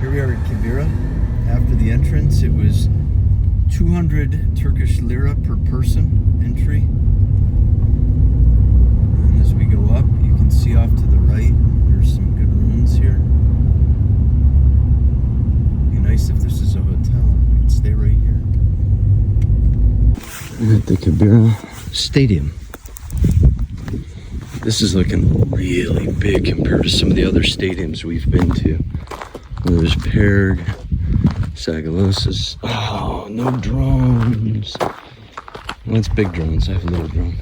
Here we are in Kibyra. After the entrance, it was 200 Turkish lira per person entry. And as we go up, you can see off to the right, there's some good ruins here. It'd be nice if this is a hotel. We could stay right here. At the Kibyra Stadium. This is looking really big compared to some of the other stadiums we've been to. There's Perg, Sagalosas. Oh, no drones. Well, it's big drones. I have a little drone.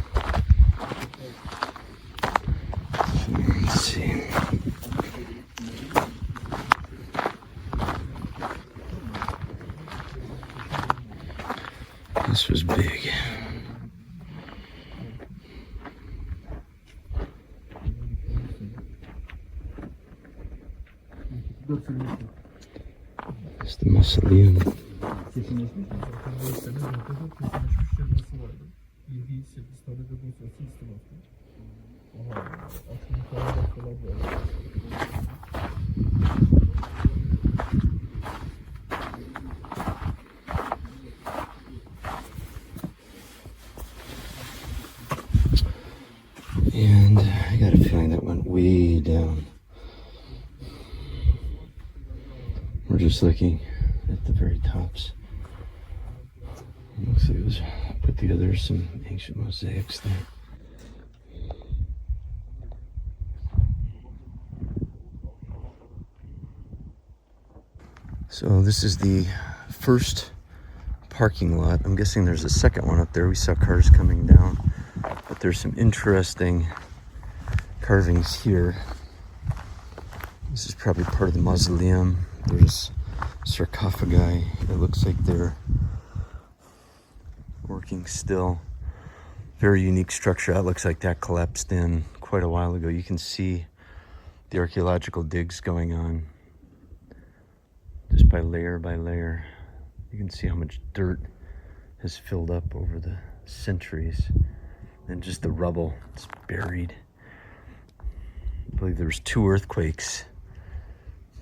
Let's see. This was big. It's the mausoleum. And I got a feeling that went way down. We're just looking at the very tops. Looks like it was put together some ancient mosaics there. So this is the first parking lot. I'm guessing there's a second one up there. We saw cars coming down, but there's some interesting carvings here. This is probably part of the mausoleum. There's sarcophagi. It looks like they're working still. Very unique structure. That looks like that collapsed in quite a while ago. You can see the archaeological digs going on just by layer. You can see how much dirt has filled up over the centuries, and just the rubble is buried. I believe there was 2 earthquakes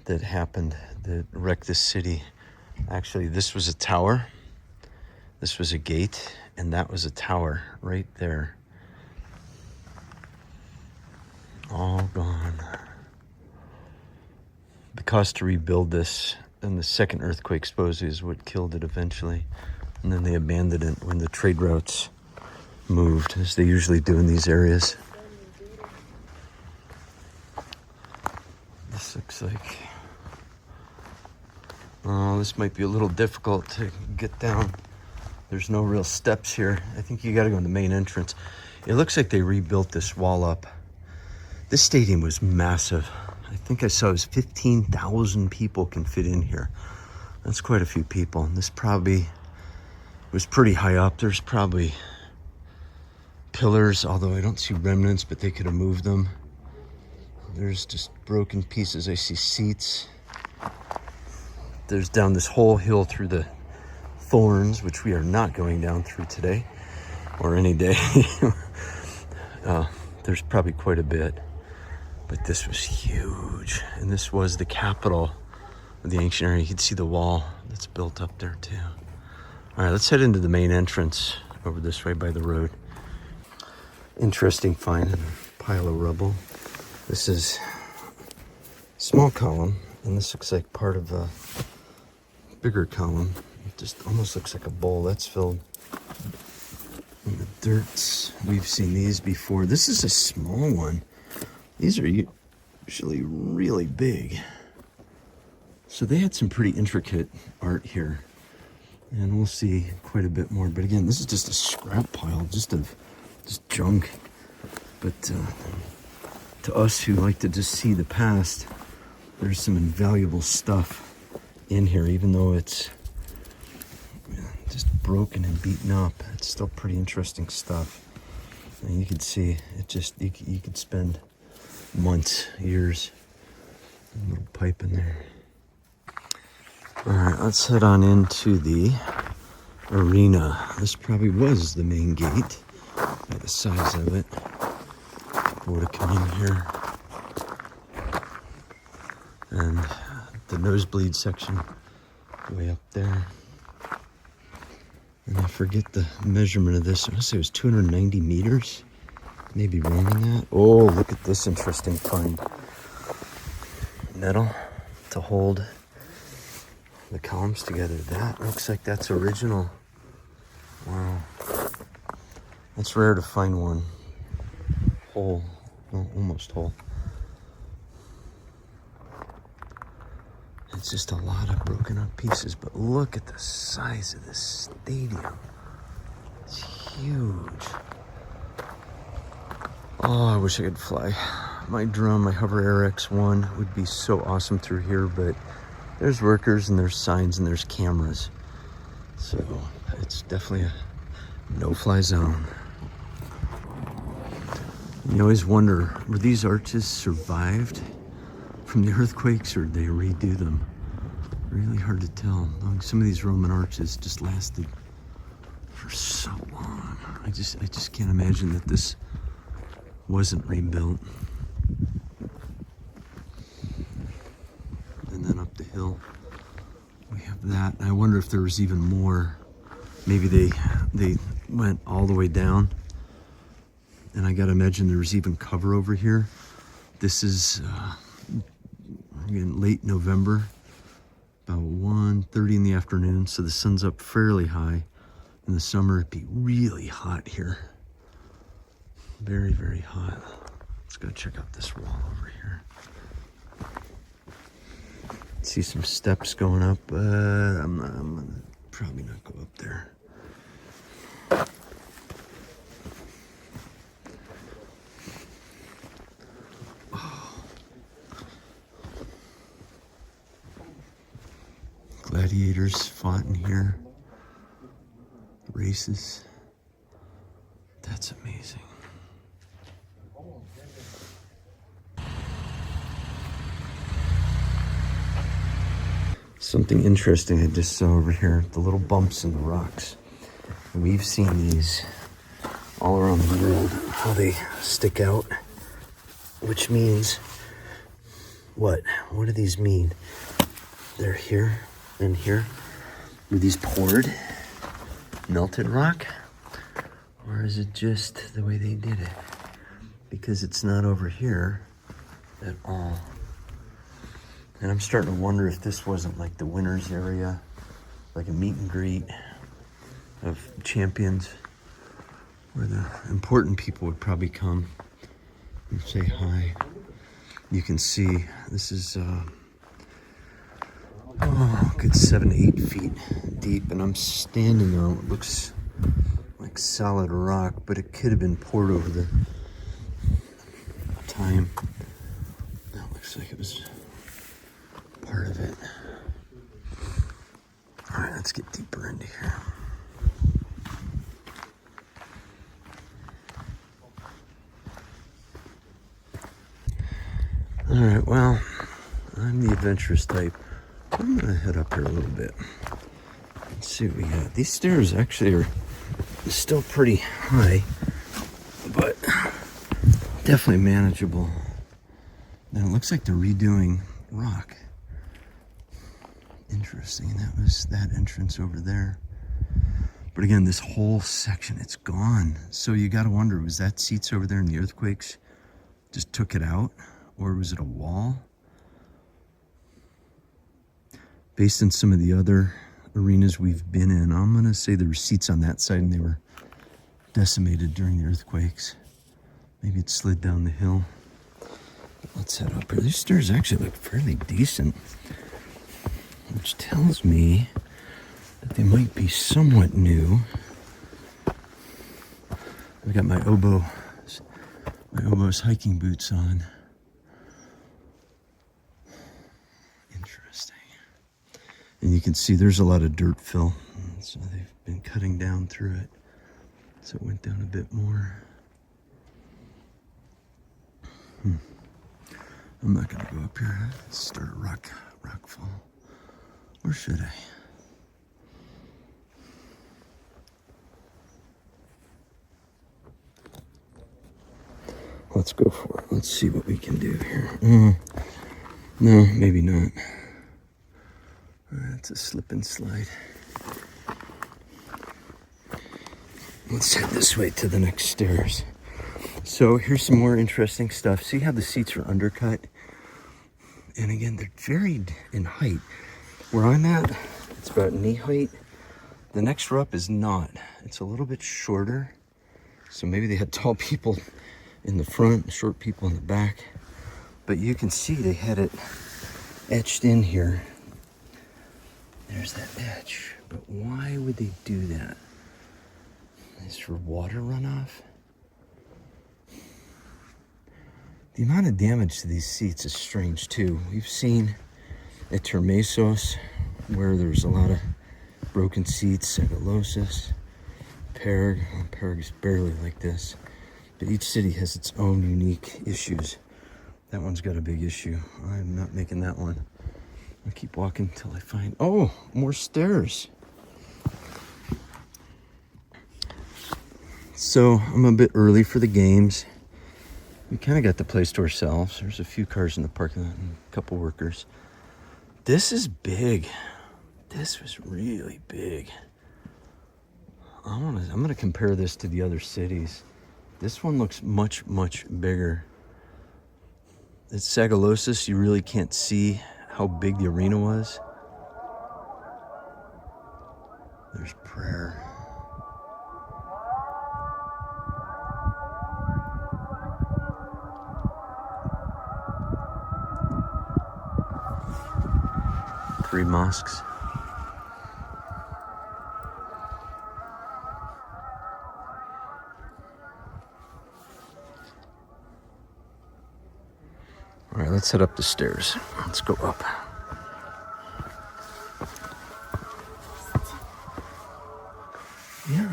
that happened that wrecked this city. Actually, this was a tower, this was a gate, and that was a tower right there. All gone. The cost to rebuild this, and the second earthquake supposedly is what killed it eventually. And then they abandoned it when the trade routes moved, as they usually do in these areas. This looks like... oh, this might be a little difficult to get down. There's no real steps here. I think you gotta go in the main entrance. It looks like they rebuilt this wall up. This stadium was massive. I think I saw it was 15,000 people can fit in here. That's quite a few people. And this probably was pretty high up. There's probably pillars, although I don't see remnants, but they could have moved them. There's just broken pieces. I see seats. There's down this whole hill through the thorns, which we are not going down through today or any day. There's probably quite a bit, but this was huge. And this was the capital of the ancient area. You can see the wall that's built up there too. All right, let's head into the main entrance over this way by the road. Interesting find, a pile of rubble. This is a small column, and this looks like part of a bigger column. It just almost looks like a bowl that's filled. And the dirts, we've seen these before. This is a small one. These are usually really big. So they had some pretty intricate art here, and we'll see quite a bit more. But again, this is just a scrap pile, just junk. But to us who like to just see the past, there's some invaluable stuff in here, even though it's just broken and beaten up. It's still pretty interesting stuff. And you can see it just, you could spend months, years. A little pipe in there. All right, let's head on into the arena. This probably was the main gate by the size of it. People would have come in here and the nosebleed section way up there. And I forget the measurement of this. I want to say it was 290 meters. Maybe wrong on that. Oh, look at this interesting find. Metal to hold the columns together. That looks like that's original. Wow. It's rare to find one whole, well, almost whole. It's just a lot of broken up pieces, but look at the size of this stadium. It's huge. Oh, I wish I could fly. My drone, my Hover Air X1 would be so awesome through here, but there's workers and there's signs and there's cameras. So it's definitely a no-fly zone. You always wonder, were these arches survived from the earthquakes or did they redo them? Really hard to tell. Some of these Roman arches just lasted for so long. I just can't imagine that this wasn't rebuilt. And then up the hill we have that. I wonder if there was even more. Maybe they went all the way down. And I gotta imagine there was even cover over here. This is in late November, about 1:30 in the afternoon, so the sun's up fairly high. In the summer, it'd be really hot here. Very, very hot. Let's go check out this wall over here. See some steps going up, but I'm gonna probably not go up there. Gladiators fought in here. Races. That's amazing. Something interesting I just saw over here, the little bumps in the rocks. And we've seen these all around the world, how they stick out, which means what? What do these mean? They're here and here. Were these poured, melted rock? Or is it just the way they did it? Because it's not over here at all. And I'm starting to wonder if this wasn't like the winners area, like a meet and greet of champions, where the important people would probably come and say hi. You can see this is good 7 to 8 feet deep, and I'm standing on what looks like solid rock, but it could have been poured over the time. That looks like it was part of it. All right, let's get deeper into here. All right, well, I'm the adventurous type. I'm gonna head up here a little bit. Let's see what we got. These stairs actually are still pretty high, but definitely manageable. And it looks like they're redoing rock. Interesting. That was that entrance over there. But again, this whole section, it's gone. So you got to wonder, was that seats over there in the earthquakes just took it out? Or was it a wall? Based on some of the other arenas we've been in, I'm going to say there were seats on that side and they were decimated during the earthquakes. Maybe it slid down the hill. But let's head up here. These stairs actually look fairly decent, which tells me that they might be somewhat new. I've got my oboe's hiking boots on. Interesting. And you can see there's a lot of dirt fill, so they've been cutting down through it. So it went down a bit more. I'm not gonna go up here. Start a rock fall. Or should I? Let's go for it. Let's see what we can do here. No, maybe not. That's a slip and slide. Let's head this way to the next stairs. So here's some more interesting stuff. See how the seats are undercut? And again, they're varied in height. Where I'm at, it's about knee height. The next row up is not. It's a little bit shorter. So maybe they had tall people in the front, short people in the back. But you can see they had it etched in here. There's that etch. But why would they do that? Is for water runoff? The amount of damage to these seats is strange too. We've seen at Termesos where there's a lot of broken seats, Agolosis, Perg is barely like this. But each city has its own unique issues. That one's got a big issue. I'm not making that one. I'll keep walking until I find, oh, more stairs. So I'm a bit early for the games. We kind of got the place to ourselves. There's a few cars in the parking lot and a couple workers. This is big. This was really big. I'm gonna compare this to the other cities. This one looks much, much bigger. At Sagalosis, you really can't see how big the arena was. There's prayer. Three mosques. All right, let's head up the stairs. Let's go up. Yeah.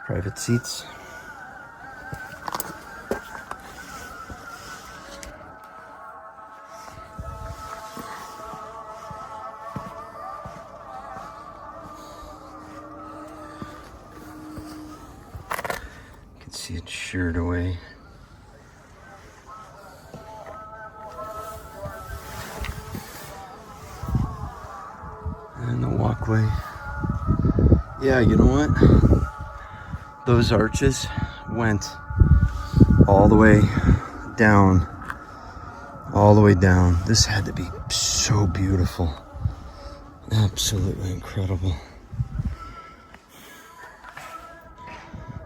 Private seats. You can see it sheared away. And the walkway. Yeah, you know what? Those arches went all the way down, all the way down. This had to be so beautiful. Absolutely incredible.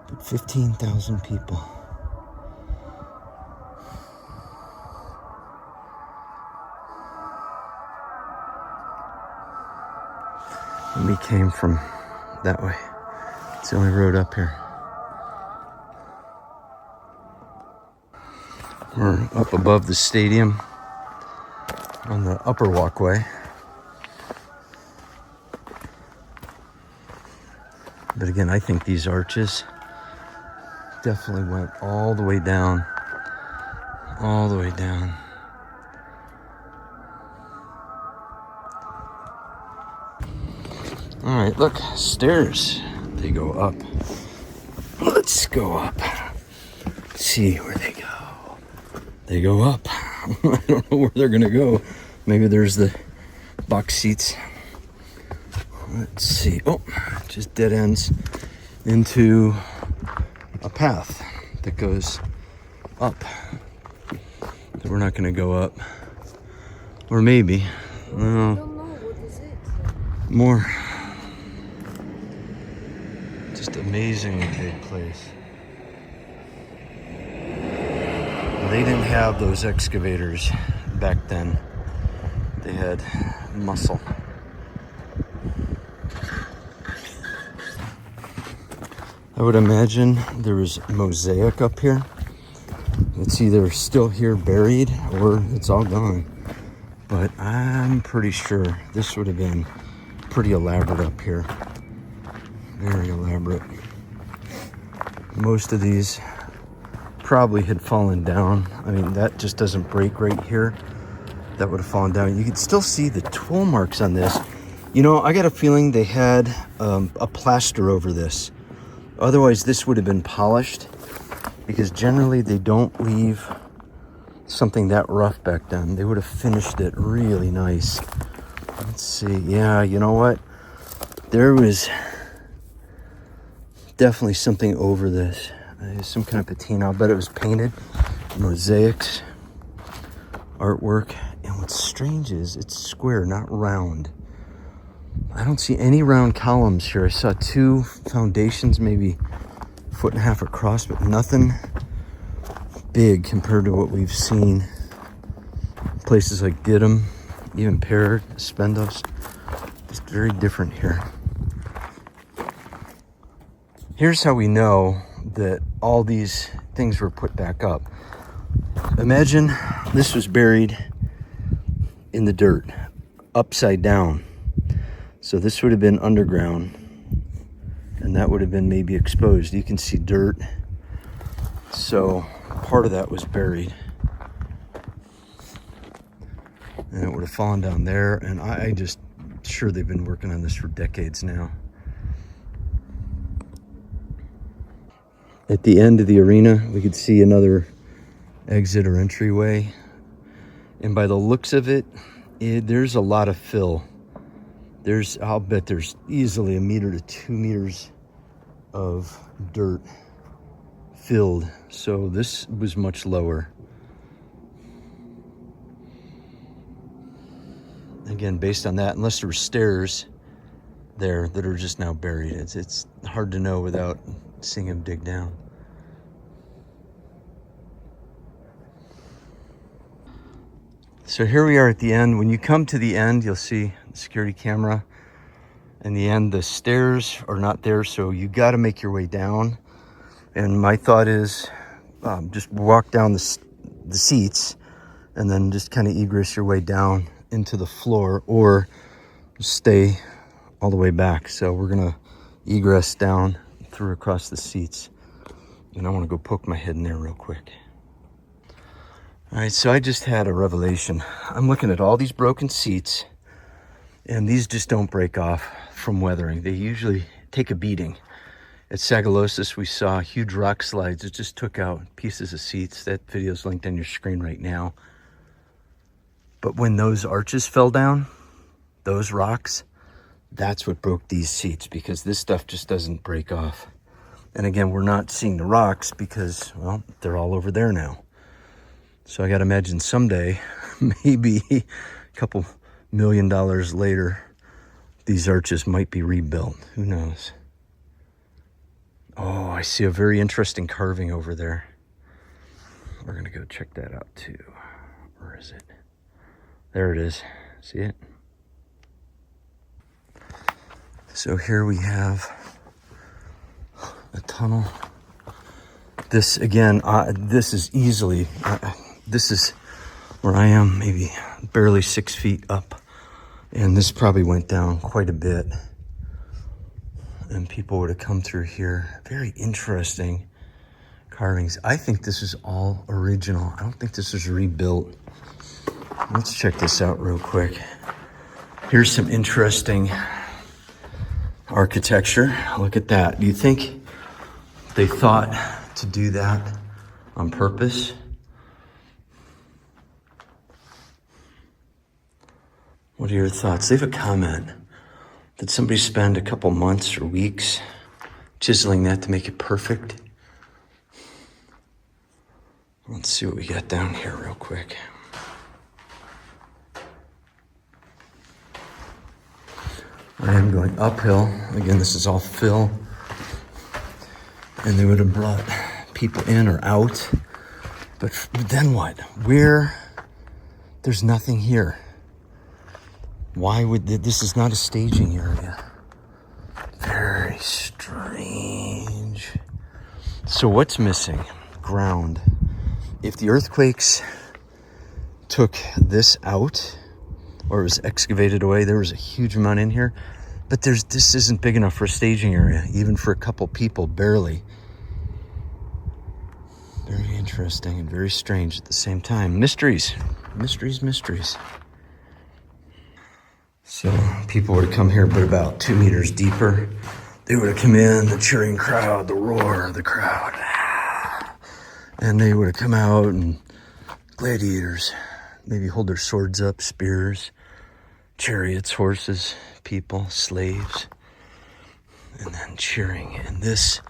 But 15,000 people. And we came from that way. It's the only road up here. We're up above the stadium on the upper walkway. But again, I think these arches definitely went all the way down. All the way down. All right, look, stairs. They go up. Let's go up. See where they go. They go up. I don't know where they're gonna go. Maybe there's the box seats. Let's see. Oh, just dead ends into a path that goes up. That we're not gonna go up. Or maybe. No. I don't know. What is it? More. Just amazingly big place. They didn't have those excavators back then. They had muscle. I would imagine there was mosaic up here. It's either still here buried or it's all gone. But I'm pretty sure this would have been pretty elaborate up here. Very elaborate. Most of these probably had fallen down. I mean, that just doesn't break right here. that would have fallen down. You could still see the tool marks on this. You know, I got a feeling they had a plaster over this. Otherwise, this would have been polished, because generally they don't leave something that rough back then. They would have finished it really nice. Let's see. Yeah, you know what? There was definitely something over this. Some kind of patina. I'll bet it was painted. Mosaics. Artwork. And what's strange is it's square, not round. I don't see any round columns here. I saw two foundations, maybe a foot and a half across, but nothing big compared to what we've seen places like Gidim, even Perid, Spendos. Just very different here. Here's how we know that all these things were put back up. Imagine this was buried in the dirt, upside down. So this would have been underground, and that would have been maybe exposed. You can see dirt. So part of that was buried. And it would have fallen down there, and I just sure they've been working on this for decades now. At the end of the arena, we could see another exit or entryway. And by the looks of it, there's a lot of fill. I'll bet there's easily 1 meter to 2 meters of dirt filled. So this was much lower. Again, based on that, unless there were stairs there that are just now buried, it's hard to know without seeing them dig down. So here we are at the end. When you come to the end, you'll see the security camera. In the end, the stairs are not there, so you got to make your way down. And my thought is just walk down the seats and then just kind of egress your way down into the floor, or stay all the way back. So we're going to egress down through across the seats. And I want to go poke my head in there real quick. All right, so I just had a revelation. I'm looking at all these broken seats, and these just don't break off from weathering. They usually take a beating. At Sagalosis, we saw huge rock slides. It just took out pieces of seats. That video's linked on your screen right now. But when those arches fell down, those rocks, that's what broke these seats, because this stuff just doesn't break off. And again, we're not seeing the rocks because, well, they're all over there now. So I got to imagine someday, maybe a couple $1 million later, these arches might be rebuilt. Who knows? Oh, I see a very interesting carving over there. We're going to go check that out too. Where is it? There it is. See it? So here we have a tunnel. This again, this is easily, this is where I am, maybe barely 6 feet up. And this probably went down quite a bit. And people would have come through here. Very interesting carvings. I think this is all original. I don't think this was rebuilt. Let's check this out real quick. Here's some interesting architecture. Look at that. Do you think they thought to do that on purpose? What are your thoughts? Leave a comment. Did somebody spend a couple months or weeks chiseling that to make it perfect? Let's see what we got down here real quick. I am going uphill. Again, this is all fill. And they would have brought people in or out. But then what? Where? There's nothing here. Why would this is not a staging area? Very strange. So what's missing? Ground. If the earthquakes took this out, or it was excavated away, there was a huge amount in here. But this isn't big enough for a staging area, even for a couple people, barely. Very interesting and very strange at the same time. Mysteries. Mysteries, mysteries. So people would come here, but about 2 meters deeper. They would have come in, the cheering crowd, the roar of the crowd. And they would have come out, and gladiators maybe hold their swords up, spears, chariots, horses, people, slaves, and then cheering. And this,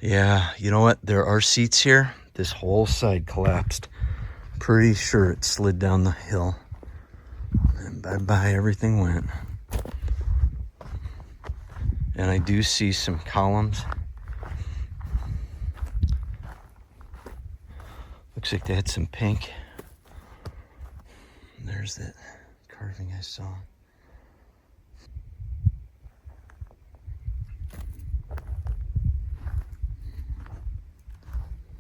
yeah, you know what? There are seats here. This whole side collapsed. Pretty sure it slid down the hill. And bye-bye, everything went. And I do see some columns. Looks like they had some pink. And there's that carving I saw.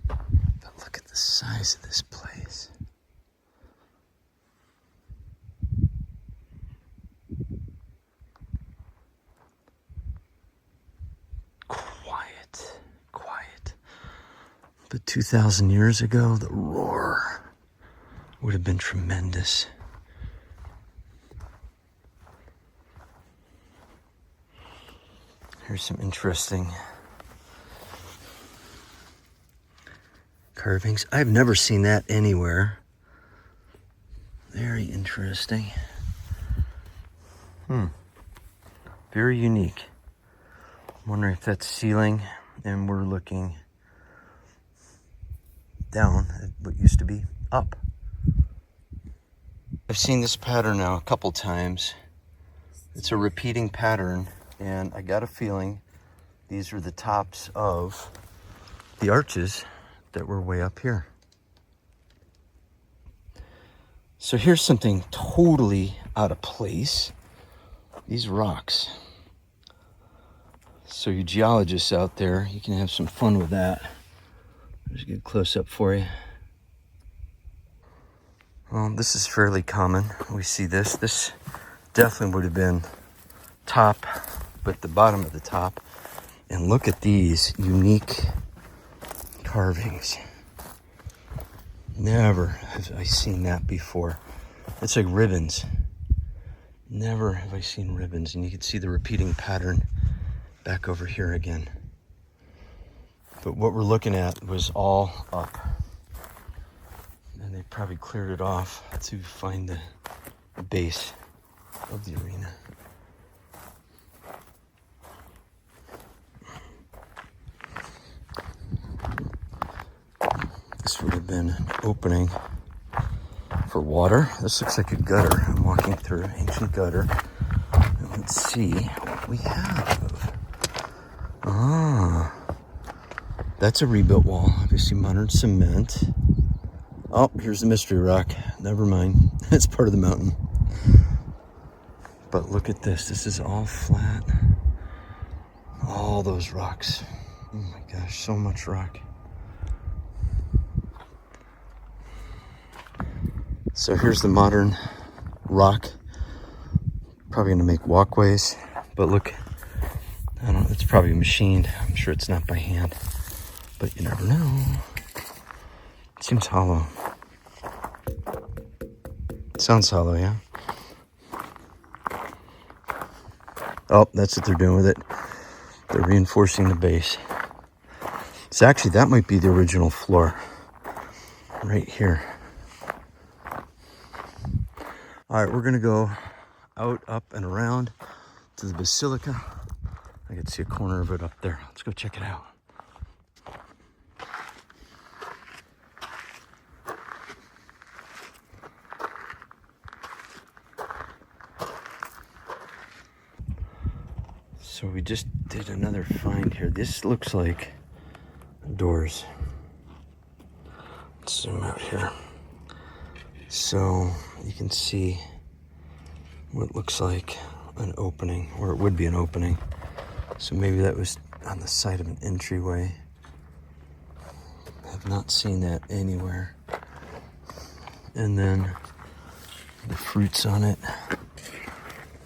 But look at the size of this place. Quiet. But 2,000 years ago, the roar would have been tremendous. Here's some interesting carvings. I've never seen that anywhere. Very interesting. Very unique. I'm wondering if that's ceiling and we're looking down at what used to be up. I've seen this pattern now a couple times. It's a repeating pattern, and I got a feeling these are the tops of the arches that were way up here. So here's something totally out of place. These rocks. So you geologists out there, you can have some fun with that. There's a good close-up for you. Well, this is fairly common. We see this. This definitely would have been top, but the bottom of the top. And look at these unique carvings. Never have I seen that before. It's like ribbons. Never have I seen ribbons. And you can see the repeating pattern back over here again. But what we're looking at was all up. And they probably cleared it off to find the base of the arena. This would have been an opening for water. This looks like a gutter. I'm walking through an ancient gutter. And let's see what we have. That's a rebuilt wall. Obviously modern cement. Oh, here's the mystery rock. Never mind. That's part of the mountain. But look at this. This is all flat. All those rocks. Oh my gosh, so much rock. So here's the modern rock. Probably gonna make walkways. But look, I don't know, it's probably machined. I'm sure it's not by hand. But you never know. It seems hollow. It sounds hollow, yeah? Oh, that's what they're doing with it. They're reinforcing the base. So actually, that might be the original floor. Right here. All right, we're gonna go out, up, and around to the Basilica. I can see a corner of it up there. Let's go check it out. So we just did another find here. This looks like doors. Let's zoom out here. So you can see what looks like an opening, or it would be an opening. So maybe that was on the side of an entryway. I have not seen that anywhere. And then the fruits on it.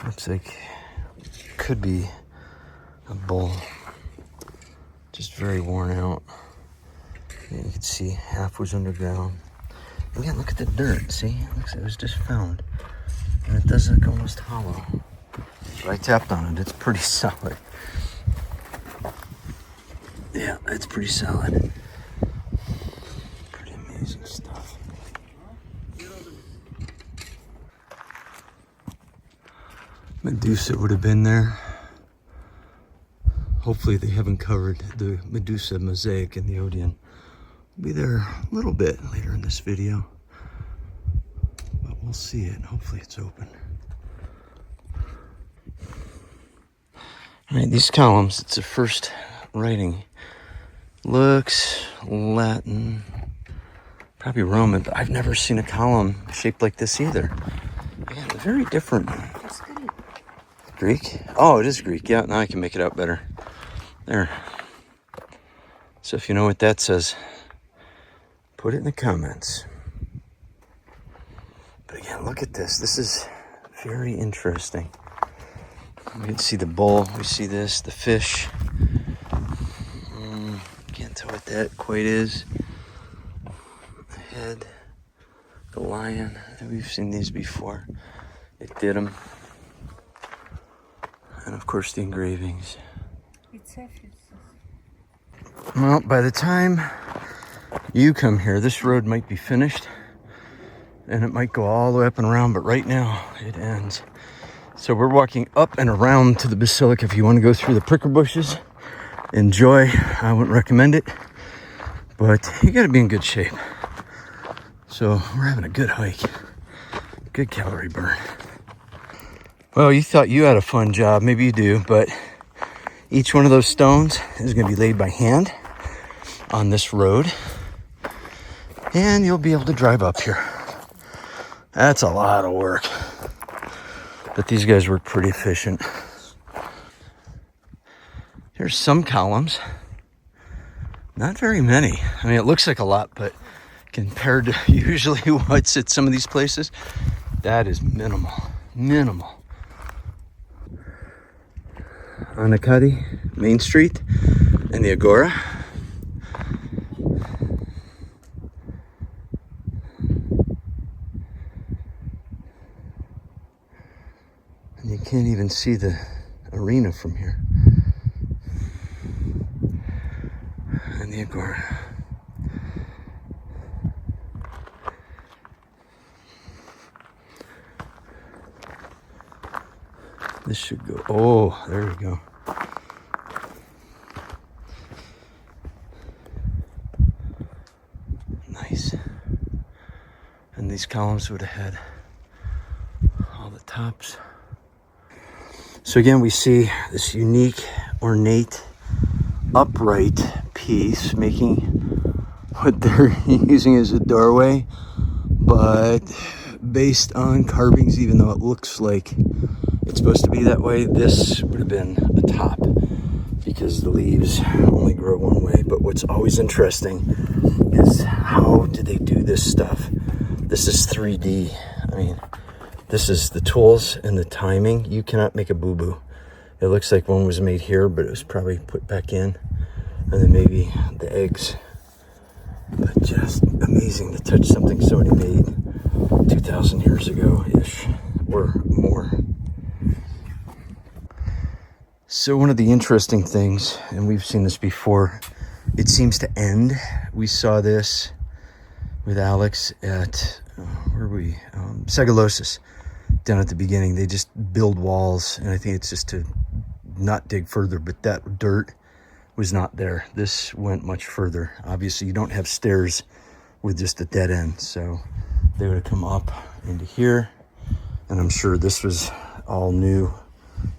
Looks like could be a bowl. Just very worn out. Okay, you can see half was underground. Again, look at the dirt, see? It looks like it was just found. And it does look almost hollow. So I tapped on it, it's pretty solid. Yeah, it's pretty solid. Pretty amazing stuff. Medusa would have been there. Hopefully they haven't covered the Medusa mosaic in the Odeon. We'll be there a little bit later in this video. But we'll see it. Hopefully it's open. All right, these columns, it's the first writing. Looks Latin, probably Roman, but I've never seen a column shaped like this either. Yeah, very different. It's Greek. Greek? Oh, it is Greek. Yeah, now I can make it out better. There. So if you know what that says, put it in the comments. But again, look at this. This is very interesting. We can see the bull. We see this, the fish. Can't tell what that quite is. The head, the lion. We've seen these before. It did them. And of course the engravings. It's Ephesus. Well, by the time you come here, this road might be finished. And it might go all the way up and around, but right now it ends. So we're walking up and around to the Basilica. If you want to go through the prickle bushes, enjoy. I wouldn't recommend it, but you got to be in good shape. So we're having a good hike, good calorie burn. Well, you thought you had a fun job. Maybe you do, but each one of those stones is going to be laid by hand on this road, and you'll be able to drive up here. That's a lot of work, but these guys work pretty efficient. Here's some columns. Not very many. I mean, it looks like a lot, but compared to usually what's at some of these places, that is minimal. Minimal. Anakati, Main Street, and the Agora. And you can't even see the arena from here. And the Agora. This should go. Oh, there we go. Nice. And these columns would have had all the tops. So again, we see this unique, ornate, upright piece making what they're using as a doorway, but based on carvings, even though it looks like it's supposed to be that way, this would have been a top because the leaves only grow one way. But what's always interesting is how did they do this stuff? This is 3D. I mean, this is the tools and the timing. You cannot make a boo-boo. It looks like one was made here, but it was probably put back in. And then maybe the eggs. But just amazing to touch something somebody made 2,000 years ago-ish or more. So one of the interesting things, and we've seen this before, it seems to end. We saw this with Alex at, where were we? Sagalosis, down at the beginning. They just build walls, and I think it's just to not dig further, but that dirt was not there. This went much further. Obviously, you don't have stairs with just a dead end, so they would have come up into here, and I'm sure this was all new.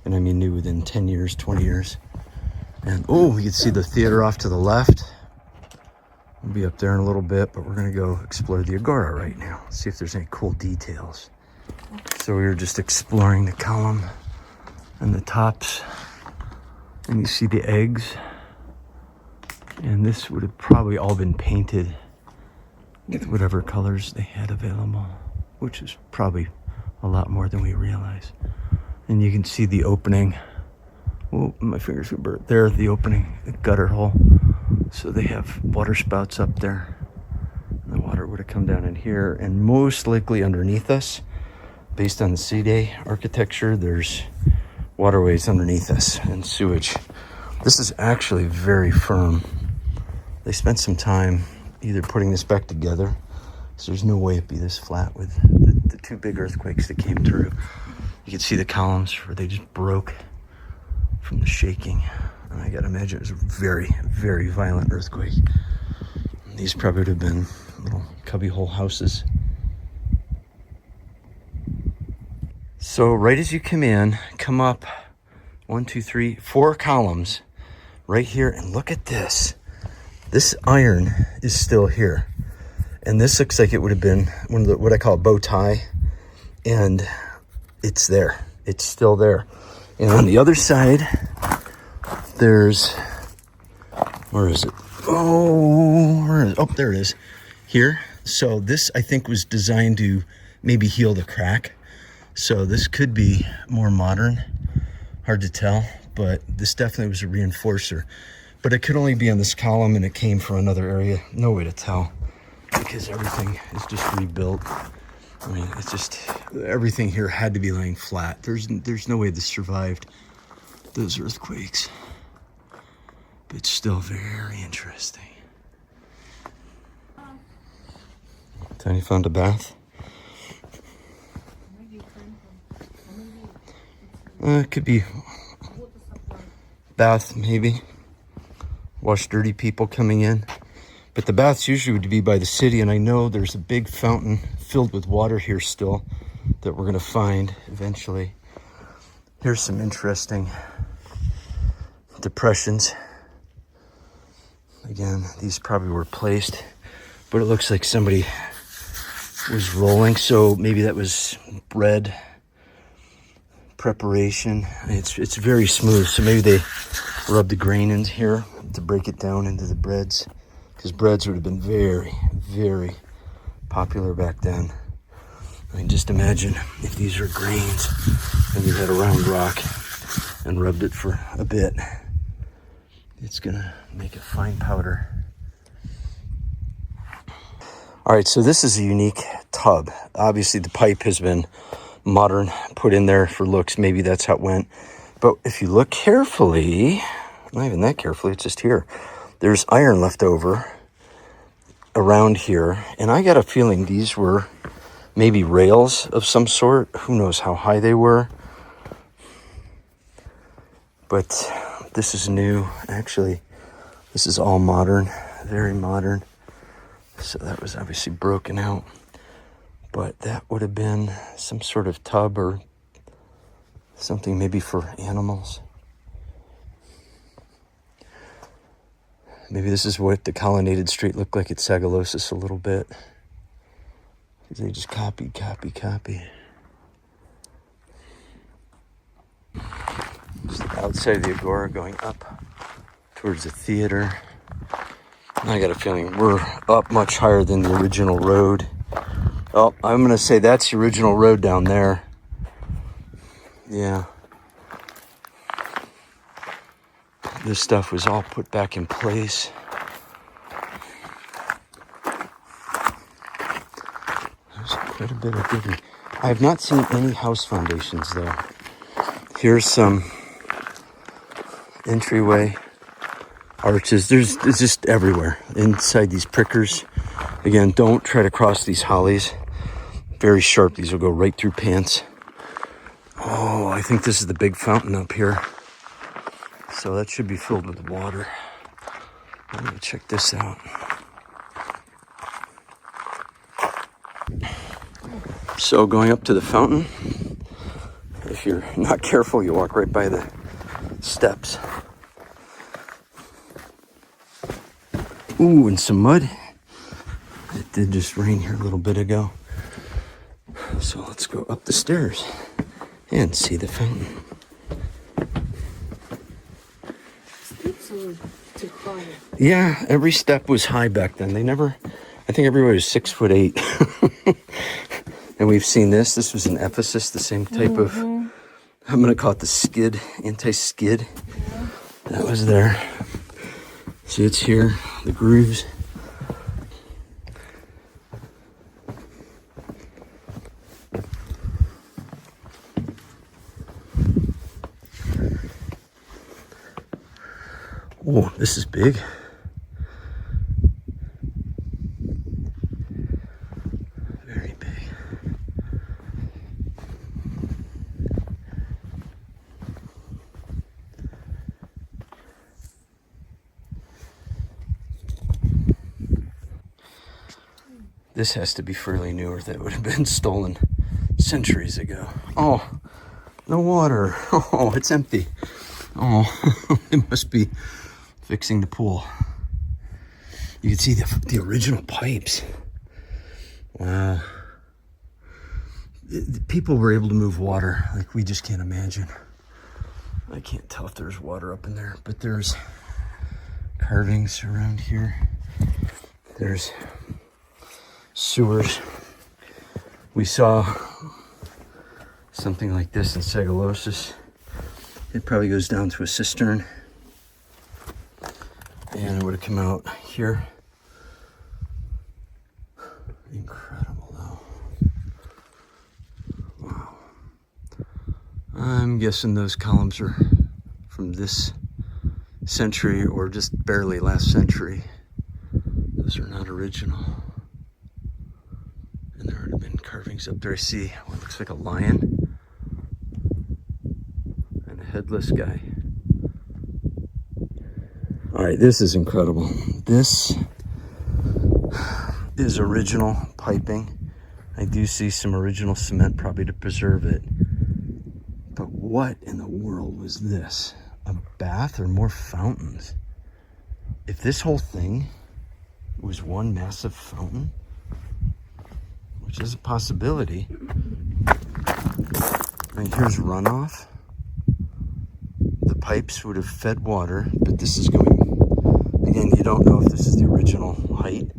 And I mean new within 10 years, 20 years. And oh, you can see the theater off to the left. We'll be up there in a little bit, but we're gonna go explore the Agora right now. See if there's any cool details. So we were just exploring the column and the tops. And you see the eggs. And this would have probably all been painted with whatever colors they had available, which is probably a lot more than we realize. And you can see the opening. Oh, my fingers were burnt. There, the opening, the gutter hole. So they have water spouts up there. And the water would have come down in here, and most likely underneath us, based on the city architecture, there's waterways underneath us and sewage. This is actually very firm. They spent some time either putting this back together, so there's no way it'd be this flat with the two big earthquakes that came through. You can see the columns where they just broke from the shaking. And I gotta imagine it was a very, very violent earthquake. These probably would have been little cubbyhole houses. So right as you come in, come up 1, 2, 3, 4 columns right here, and look at this. This iron is still here. And this looks like it would have been one of the, what I call a bow tie. And it's there. It's still there. And on the other side, there's, where is it? Oh, where is it? Oh, there it is. Here. So this, I think, was designed to maybe heal the crack. So this could be more modern. Hard to tell, but this definitely was a reinforcer. But it could only be on this column, and it came from another area. No way to tell, because everything is just rebuilt. I mean, it's just, everything here had to be laying flat. There's no way this survived those earthquakes. But it's still very interesting. Tiny found a bath. It could be bath, maybe. Wash dirty people coming in. But the baths usually would be by the city, and I know there's a big fountain filled with water here still that we're gonna find eventually. Here's some interesting depressions. Again, these probably were placed, but it looks like somebody was rolling, so maybe that was bread preparation. It's very smooth, so maybe they rubbed the grain in here to break it down into the breads, because breads would have been very, very popular back then. I mean, just imagine if these are grains and you had a round rock and rubbed it for a bit. It's gonna make a fine powder. All right, so this is a unique tub. Obviously the pipe has been modern, put in there for looks. Maybe that's how it went. But if you look carefully, not even that carefully, it's just here, there's iron left over around here. And I got a feeling these were maybe rails of some sort. Who knows how high they were. But this is new. Actually, this is all modern, very modern. So that was obviously broken out. But that would have been some sort of tub or something maybe for animals. Maybe this is what the colonnaded street looked like at Sagalosis a little bit. They just copy. Just the outside of the Agora going up towards the theater. And I got a feeling we're up much higher than the original road. Oh, I'm going to say that's the original road down there. Yeah. This stuff was all put back in place. There's quite a bit of digging. I have not seen any house foundations though. Here's some entryway arches. It's just everywhere inside these prickers. Again, don't try to cross these hollies. Very sharp. These will go right through pants. Oh, I think this is the big fountain up here. So that should be filled with water. I'm gonna check this out. So going up to the fountain, if you're not careful, you walk right by the steps. Ooh, and some mud. It did just rain here a little bit ago. So let's go up the stairs and see the fountain. Yeah, every step was high back then. I think everybody was 6'8". And we've seen this. This was in Ephesus, the same type of, I'm going to call it the skid, anti-skid. Yeah. That was there. See, it's here, the grooves. Oh, this is big. Very big. This has to be fairly new, or that would have been stolen centuries ago. Oh, no water. Oh, it's empty. Oh, it must be fixing the pool. You can see the original pipes. Wow. People were able to move water like we just can't imagine. I can't tell if there's water up in there, but there's carvings around here. There's sewers. We saw something like this in Segalosis. It probably goes down to a cistern, and it would have come out here. Incredible though. Wow. I'm guessing those columns are from this century or just barely last century. Those are not original. And there would have been carvings up there. I see what looks like a lion and a headless guy. All right, this is incredible. This is original piping. I do see some original cement probably to preserve it. But what in the world was this? A bath or more fountains? If this whole thing was one massive fountain, which is a possibility. I mean, here's runoff. The pipes would have fed water, but this is going, again, you don't know if this is the original height,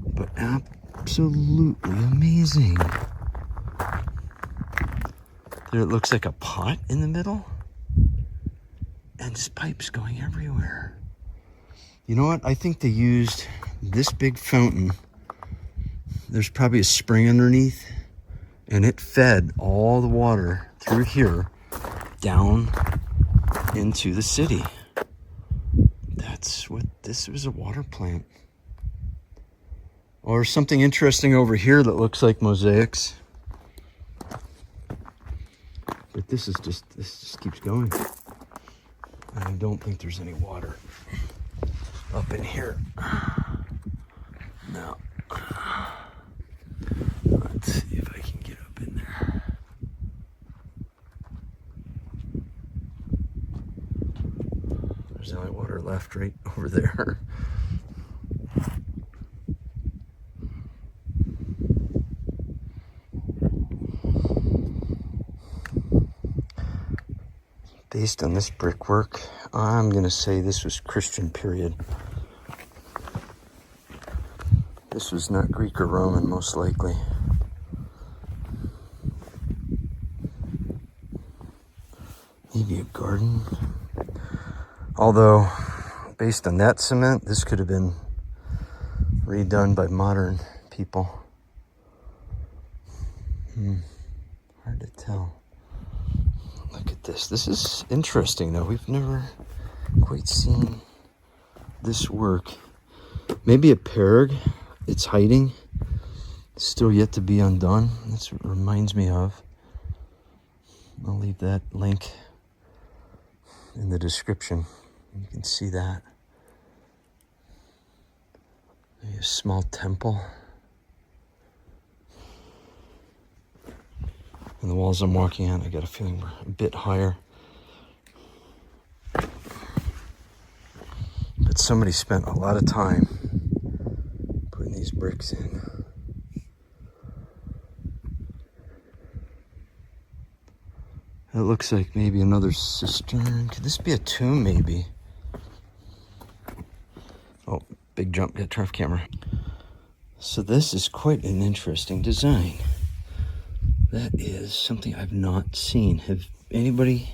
but absolutely amazing. There it looks like a pot in the middle, and just pipes going everywhere. You know what? I think they used this big fountain. There's probably a spring underneath, and it fed all the water through here down into the city. That's what this was, a water plant. Or something interesting over here that looks like mosaics. But this just keeps going. I don't think there's any water up in here. No. Let's see if I can get up in there. There's only water left right over there. Based on this brickwork, I'm going to say this was Christian period. This was not Greek or Roman, most likely. Maybe a garden. Although, based on that cement, this could have been redone by modern people. Hard to tell. Look at this. This is interesting, though. We've never quite seen this work. Maybe a perg. It's hiding. It's still yet to be undone. That's what it reminds me of. I'll leave that link in the description. You can see that. Maybe a small temple. And the walls I'm walking on, I got a feeling we're a bit higher. But somebody spent a lot of time putting these bricks in. It looks like maybe another cistern. Could this be a tomb, maybe? Oh, big jump, get traffic camera. So this is quite an interesting design. That is something I've not seen. Have you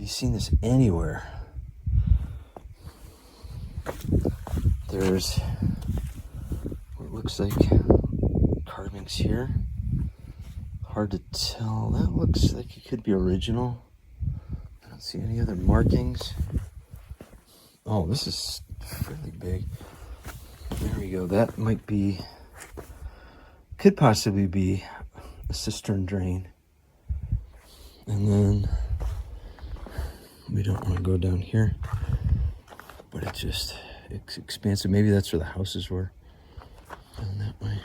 seen this anywhere? There's what looks like carvings here. Hard to tell. That looks like it could be original. I don't see any other markings. Oh, this is fairly big. There we go. That might be, could possibly be a cistern drain. And then we don't want to go down here, but it's expansive. Maybe that's where the houses were, down that way.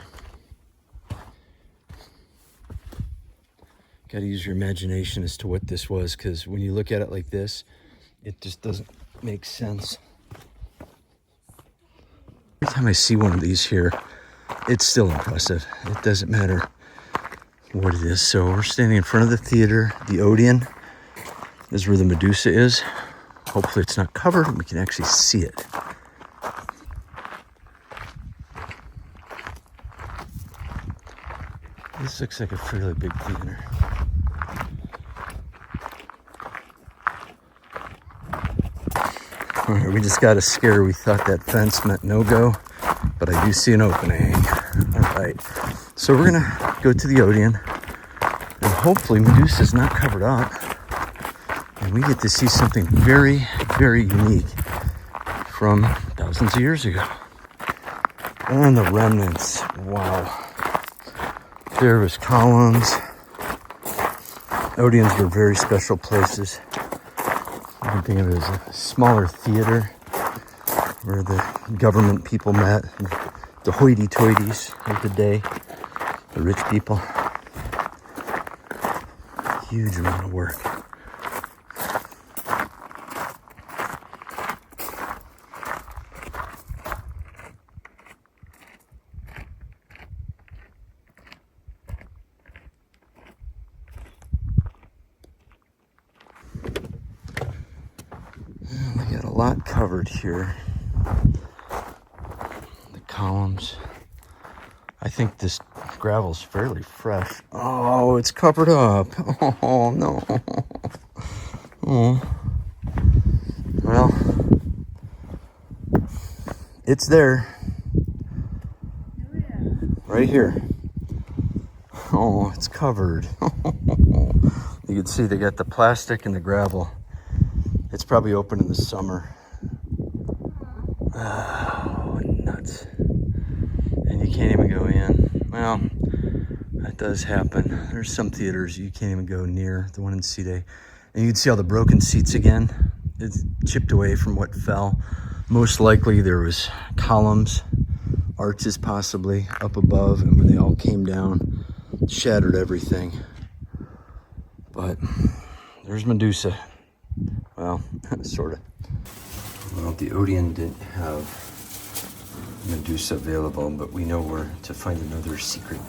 Got to use your imagination as to what this was, because when you look at it like this, it just doesn't make sense. Every time I see one of these here, it's still impressive. It doesn't matter what it is. So we're standing in front of the theater. The Odeon is where the Medusa is. Hopefully it's not covered and we can actually see it. This looks like a fairly big theater. All right, we just got a scare. We thought that fence meant no-go, but I do see an opening. All right, so we're gonna go to the Odeon, and hopefully Medusa's not covered up, and we get to see something very, very unique from thousands of years ago. And the remnants, wow. There was columns. Odeons were very special places. You can think of it as a smaller theater where the government people met, the hoity-toities of the day, the rich people. Huge amount of work. We got a lot covered here. The columns. I think this gravel's fairly fresh. Oh, it's covered up. Oh, no. Oh. Well, it's there. Right here. Oh, it's covered. You can see they got the plastic and the gravel. It's probably open in the summer. Oh, nuts. And you can't even go in. Well, that does happen. There's some theaters you can't even go near, the one in C-Day. And you can see all the broken seats again. It's chipped away from what fell. Most likely there was columns, arches possibly, up above, and when they all came down, shattered everything. But there's Medusa. Well, sort of. Well, the Odeon didn't have Medusa available, but we know where to find another secret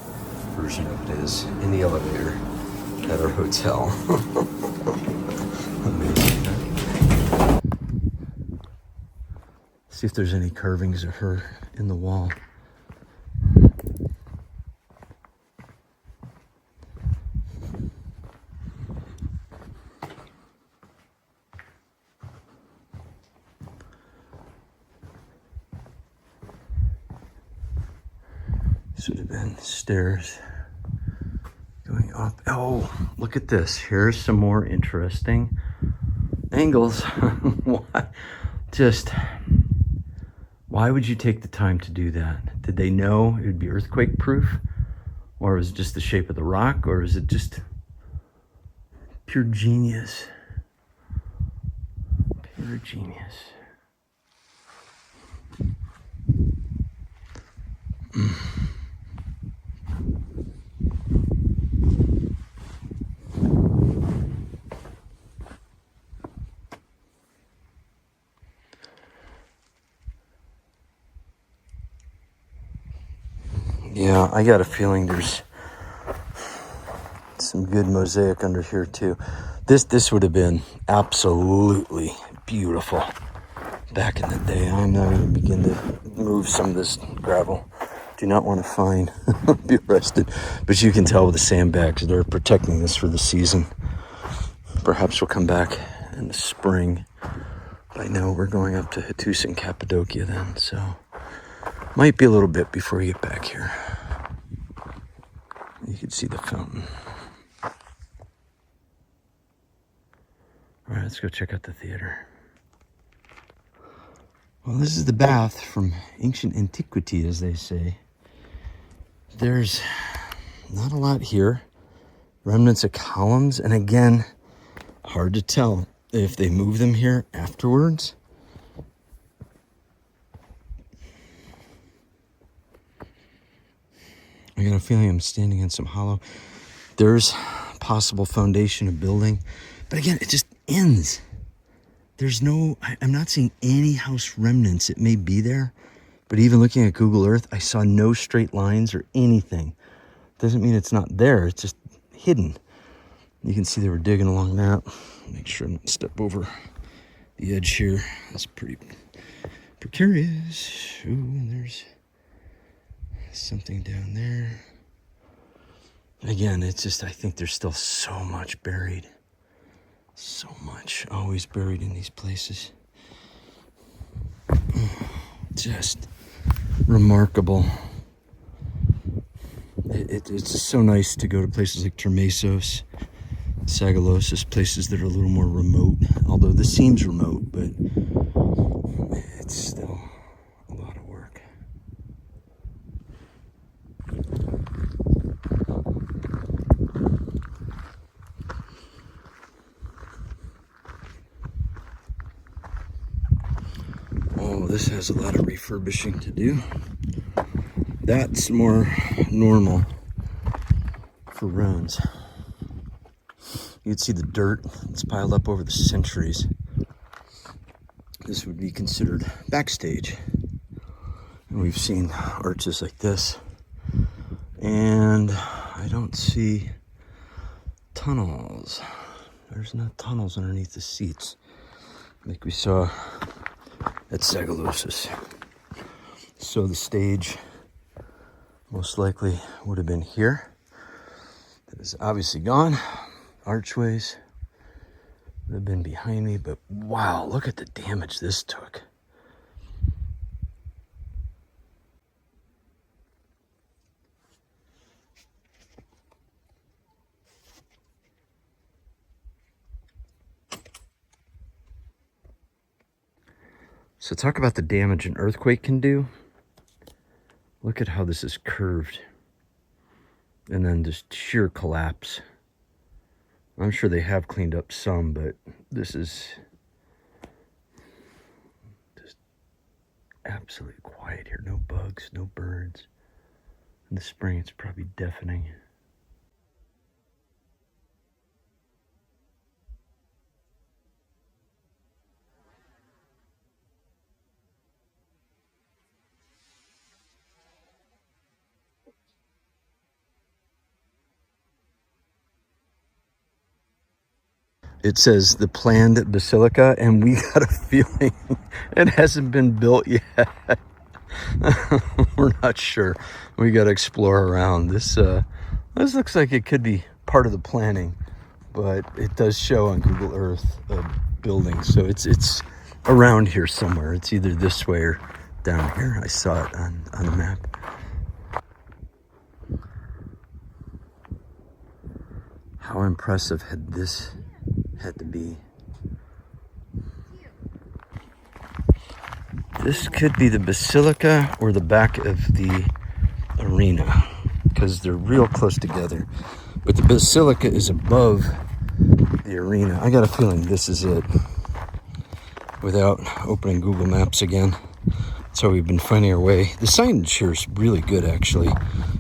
version of it is in the elevator at our hotel. Amazing, huh? See if there's any carvings of her in the wall. Should have been stairs going up. Oh, look at this. Here's some more interesting angles. Why would you take the time to do that? Did they know it would be earthquake proof? Or was it just the shape of the rock? Or is it just pure genius? Pure genius. Yeah, I got a feeling there's some good mosaic under here too. This would have been absolutely beautiful back in the day. I'm not going to begin to move some of this gravel. Do not want to fine, be arrested. But you can tell with the sandbags, they're protecting this for the season. Perhaps we'll come back in the spring I know we're going up to Hattusa, Cappadocia then, so might be a little bit before we get back here. You can see the fountain. All right, let's go check out the theater. Well, this is the bath from ancient antiquity, as they say. There's not a lot here. Remnants of columns, and again, hard to tell if they move them here afterwards. I got a feeling I'm standing in some hollow. There's possible foundation of building, but again, it just ends. There's no, I'm not seeing any house remnants. It may be there, but even looking at Google Earth, I saw no straight lines or anything. Doesn't mean it's not there. It's just hidden. You can see they were digging along that. Make sure I don't step over the edge here. That's pretty precarious. Ooh, and there's something down there. Again, it's just, I think there's still so much buried. So much always buried in these places. Just remarkable. It's just so nice to go to places like Termesos, Sagalosis, places that are a little more remote. Although this seems remote, but it's still a lot of work. Oh, this has a lot of refurbishing to do. That's more normal for ruins. You can see the dirt that's piled up over the centuries. This would be considered backstage. And we've seen arches like this. And I don't see tunnels. There's no tunnels underneath the seats like we saw at Sagalosis. So the stage most likely would have been here. That is obviously gone. Archways would have been behind me, but wow, look at the damage this took. So talk about the damage an earthquake can do. Look at how this is curved. And then just sheer collapse. I'm sure they have cleaned up some, but this is just absolutely quiet here. No bugs, no birds. In the spring, it's probably deafening. It says the planned Basilica, and we got a feeling it hasn't been built yet. We're not sure. We got to explore around. This looks like it could be part of the planning, but it does show on Google Earth a building, so it's around here somewhere. It's either this way or down here. I saw it on the map. How impressive had this had to be. This could be the Basilica or the back of the arena, because they're real close together. But the Basilica is above the arena. I got a feeling this is it. Without opening Google Maps again. That's how we've been finding our way. The signage here is really good, actually.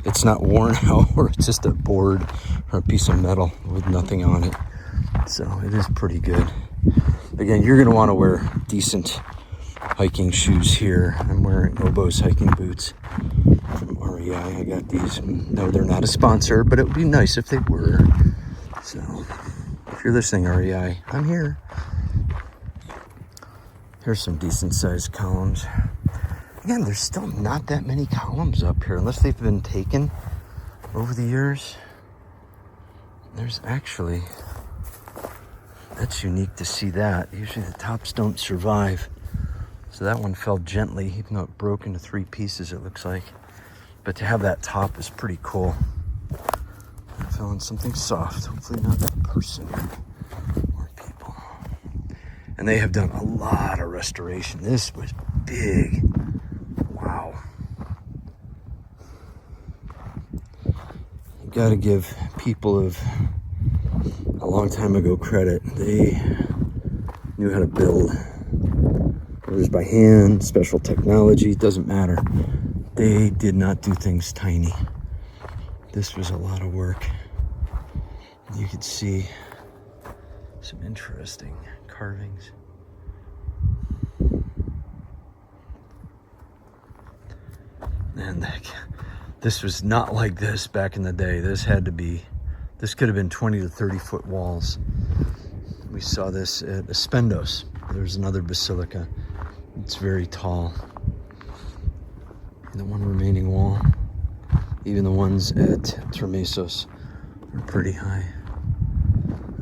It's not worn out, or it's just a board or a piece of metal with nothing on it. So it is pretty good. Again, you're going to want to wear decent hiking shoes here. I'm wearing Obo's hiking boots from REI. I got these. No, they're not a sponsor, but it would be nice if they were. So if you're listening, REI, I'm here. Here's some decent sized columns. Again, there's still not that many columns up here, unless they've been taken over the years. There's actually That's unique to see that. Usually the tops don't survive. So that one fell gently, even though it broke into 3 pieces, it looks like. But to have that top is pretty cool. I fell on something soft, hopefully not a person or people. And they have done a lot of restoration. This was big. Wow. You gotta give people of a long time ago credit. They knew how to build. Whether it was by hand, special technology, it doesn't matter. They did not do things tiny. This was a lot of work. You could see some interesting carvings. And this was not like this back in the day. This could have been 20 to 30 foot walls. We saw this at Aspendos. There's another basilica. It's very tall. The one remaining wall, even the ones at Tremesos, are pretty high.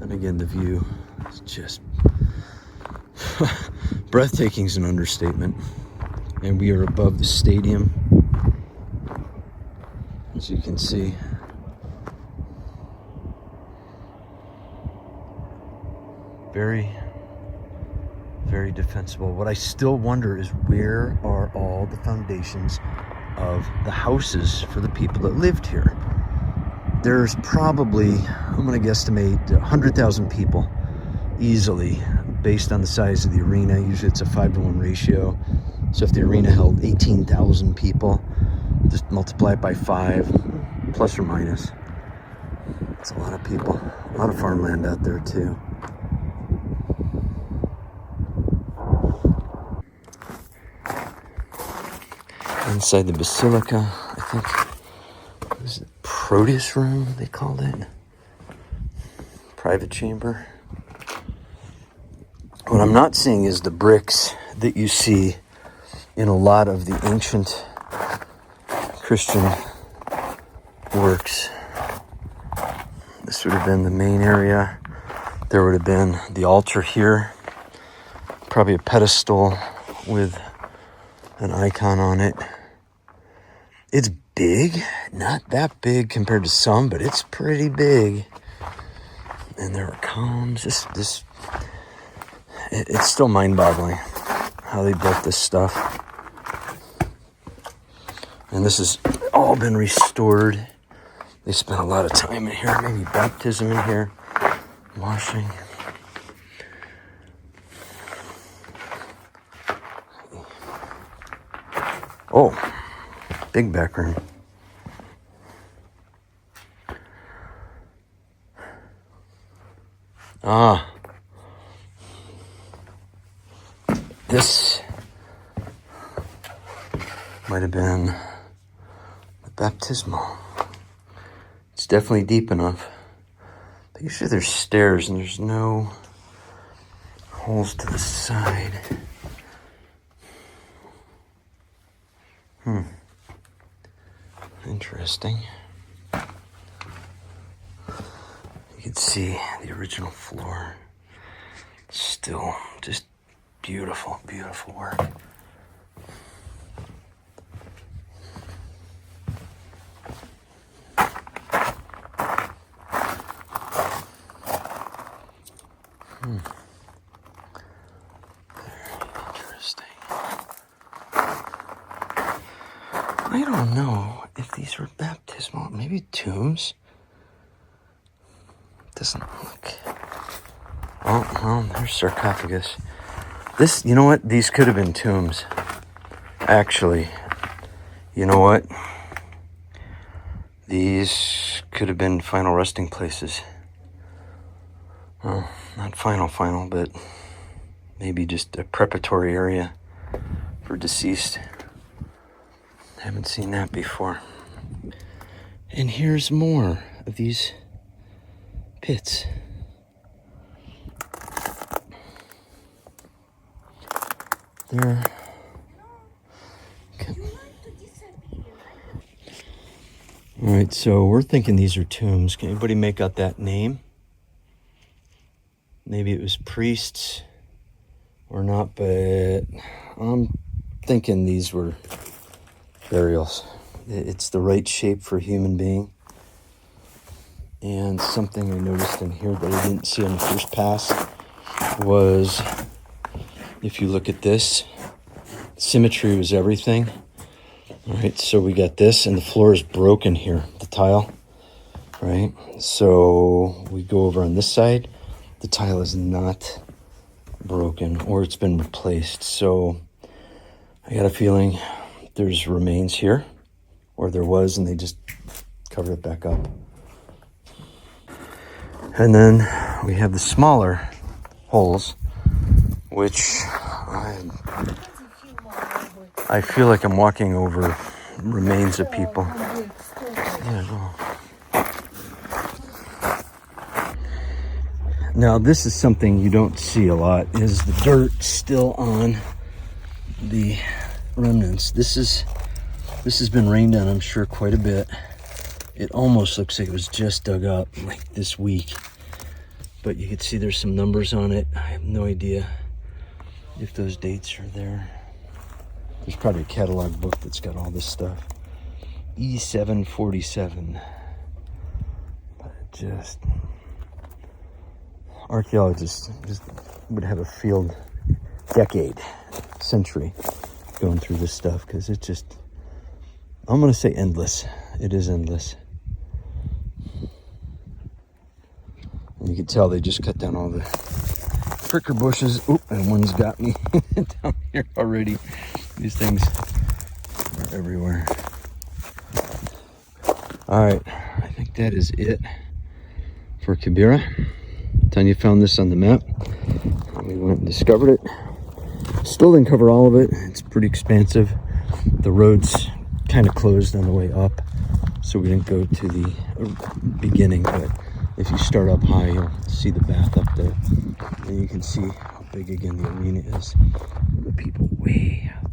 And again, the view is just breathtaking is an understatement. And we are above the stadium, as you can see. Very, very defensible. What I still wonder is, where are all the foundations of the houses for the people that lived here? There's probably, I'm going to guesstimate, 100,000 people easily, based on the size of the arena. Usually it's a 5-to-1 ratio. So if the arena held 18,000 people, just multiply it by 5, plus or minus. It's a lot of people. A lot of farmland out there too. Inside the Basilica, I think, was it Proteus room, they called it? Private chamber. What I'm not seeing is the bricks that you see in a lot of the ancient Christian works. This would have been the main area. There would have been the altar here, probably a pedestal with an icon on it. It's big, not that big compared to some, but it's pretty big. And there are columns. It's still mind-boggling how they built this stuff. And this has all been restored. They spent a lot of time in here, maybe baptism in here, washing. Oh, big back room. This might have been the baptismal. It's definitely deep enough. But usually there's stairs and there's no holes to the side. Interesting. You can see the original floor. Still just beautiful, beautiful work. Interesting. I don't know if these were baptismal, maybe tombs. Doesn't look. Oh, well, there's sarcophagus. This, you know what? These could have been tombs. Actually, you know what? These could have been final resting places. Well, not final, but maybe just a preparatory area for deceased. Haven't seen that before. And here's more of these pits. They're... All right, so we're thinking these are tombs. Can anybody make out that name? maybe it was priests or not, but I'm thinking these were burials. It's the right shape for a human being. And something I noticed in here that I didn't see on the first pass was, if you look at this, symmetry was everything. All right, so we got this, and the floor is broken here, the tile, right? So we go over on this side, the tile is not broken, or it's been replaced. So I got a feeling there's remains here, or there was, and they just covered it back up. And then we have the smaller holes, which I feel like I'm walking over remains of people. Yeah, go. Now this is something you don't see a lot, is the dirt still on the remnants. This has been rained on, I'm sure, quite a bit. It almost looks like it was just dug up like this week, but you can see there's some numbers on it. I have no idea if those dates are there. There's probably a catalog book that's got all this stuff. E747. But just archaeologists just would have a field decade, century going through this stuff, because it's just, I'm gonna say endless. It is endless. And you can tell they just cut down all the pricker bushes. Oop, and one's got me down here already. These things are everywhere. All right, I think that is it for Kibyra. Tanya found this on the map, and we went and discovered it. Still didn't cover all of it. It's pretty expansive. The road's kind of closed on the way up, so we didn't go to the beginning, but if you start up high, you'll see the bath up there, and you can see how big again the arena is. The people way out